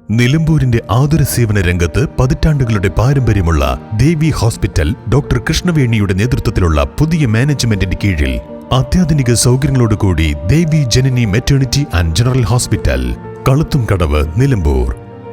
നിലമ്പൂരിന്റെ ആതുര സേവന രംഗത്ത് പതിറ്റാണ്ടുകളുടെ പാരമ്പര്യമുള്ള ദേവി ഹോസ്പിറ്റൽ ഡോക്ടർ കൃഷ്ണവേണിയുടെ നേതൃത്വത്തിലുള്ള പുതിയ മാനേജ്മെന്റിന്റെ കീഴിൽ അത്യാധുനിക സൗകര്യങ്ങളോടുകൂടി Devi Janani maternity and general hospital, Kaluthumkadavu, Nilambur.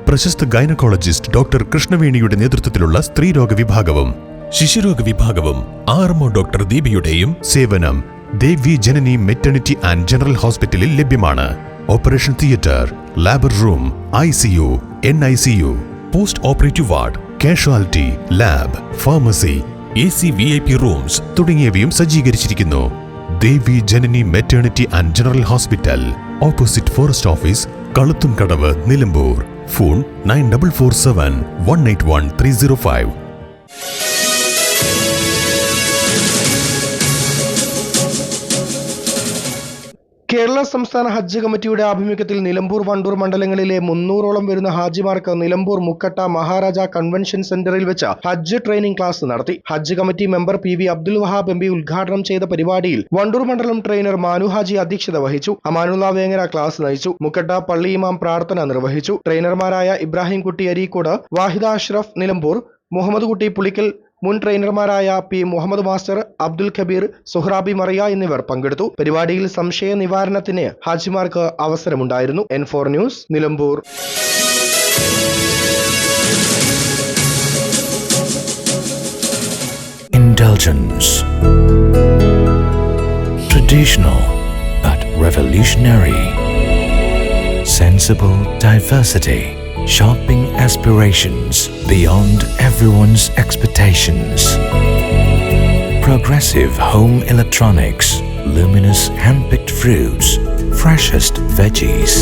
പ്രശസ്ത ഗൈനക്കോളജിസ്റ്റ് ഡോക്ടർ കൃഷ്ണവേണിയുടെ നേതൃത്വത്തിലുള്ള സ്ത്രീരോഗ വിഭാഗവും ശിശുരോഗ വിഭാഗവും RMO ഡോക്ടർ ദീപയുടെയും സേവനം Devi Janani maternity and general ഹോസ്പിറ്റലിൽ ലഭ്യമാണ്. Operation theatre, labour room, ICU, NICU, post operative ward, casualty, lab, pharmacy, AC VIP rooms തുടങ്ങിയവയും സജ്ജീകരിച്ചിരിക്കുന്നു. Devi Janani maternity and general hospital, opposite forest office, Kaluthumkadavu, Nilambur. Phone 9447 181 305. Kerala സംസ്ഥാന ഹജ്ജ് കമ്മിറ്റിയുടെ ആഭിമുഖ്യത്തിൽ നിലമ്പൂർ, വണ്ടൂർ മണ്ഡലങ്ങളിലെ 300ഓളം വരുന്ന ഹാജിമാർക്ക് നിലമ്പൂർ മുക്കട്ട മഹാരാജ കൺവെൻഷൻ സെന്ററിൽ വെച്ച് ഹജ്ജ് ട്രെയിനിംഗ് ക്ലാസ് നടത്തി. ഹജ്ജ് committee member PV Abdul Wahab MP ഉദ്ഘാടനം ചെയ്ത പരിപാടിയിൽ വണ്ടൂർ മണ്ഡലം ട്രെയിനർ മാനു ഹാജി അധ്യക്ഷത വഹിച്ചു. അമാനുള്ള വേങ്ങര ക്ലാസ് നയിച്ചു. മുക്കട്ട പള്ളി ഇമാം പ്രാർത്ഥന നിർവഹിച്ചു. ട്രെയിനർമാരായ ഇബ്രാഹിം കുട്ടി അരീക്കോട്, വാഹിദ അഷ്റഫ് നിലമ്പൂർ, മുഹമ്മദ് കുട്ടി പുളിക്കൽ, മുൻ ട്രെയിനർമാരായ P മുഹമ്മദ് മാസ്റ്റർ, അബ്ദുൽ കബീർ, സുഹ്റാബി മറിയ എന്നിവർ പങ്കെടുത്തു. പരിപാടിയിൽ സംശയ നിവാരണത്തിന് ഹാജിമാർക്ക് അവസരമുണ്ടായിരുന്നു. N4 news, Nilambur. Indulgence. Traditional but revolutionary. Sensible diversity. Shopping aspirations beyond everyone's expectations. Progressive home electronics, luminous hand-picked fruits, freshest veggies,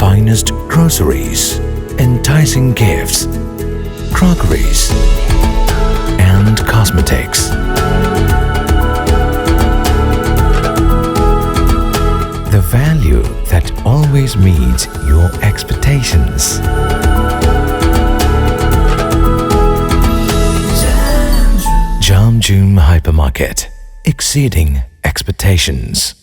finest groceries, enticing gifts, crockeries, and cosmetics. The value that always meets your expectations. Jam June Hypermarket, exceeding expectations.